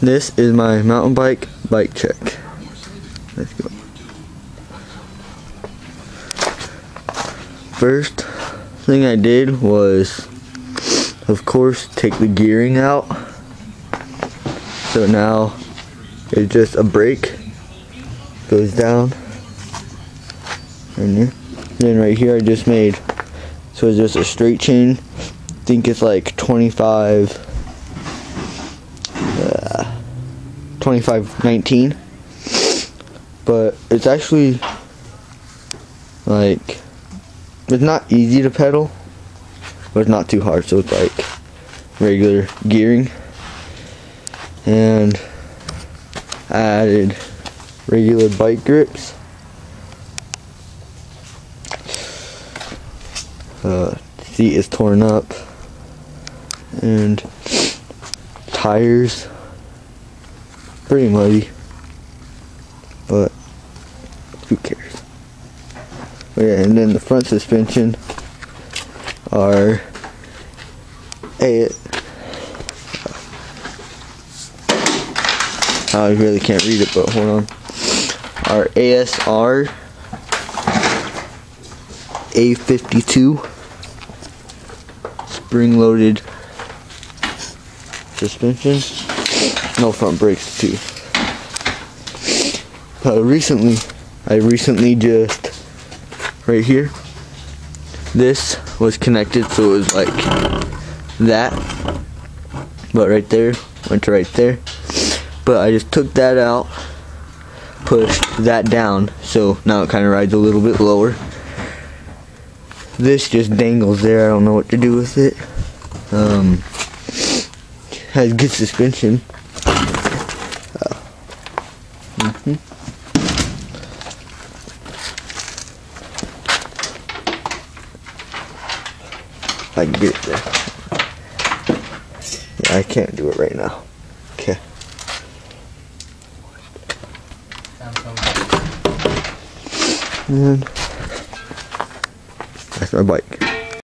This is my mountain bike check. Let's go. First thing I did was, of course, take the gearing out. So now it's just a brake, goes down, and then right here I just made, so it's just a straight chain. I think it's like 2519, but it's actually like, it's not easy to pedal, but it's not too hard, so it's like regular gearing. And I added regular bike grips. Seat is torn up, and tires pretty muddy, but who cares? Oh yeah, and then the front suspension are I really can't read it, but hold on. Our ASR A52 spring-loaded suspension. No front brakes too. I recently just, right here, this was connected, so it was like that, but right there went to right there. But I just took that out, pushed that down, so now it kind of rides a little bit lower. This just dangles there. I don't know what to do with it. Has good suspension. I can get it there. Yeah, I can't do it right now. Okay. And that's my bike.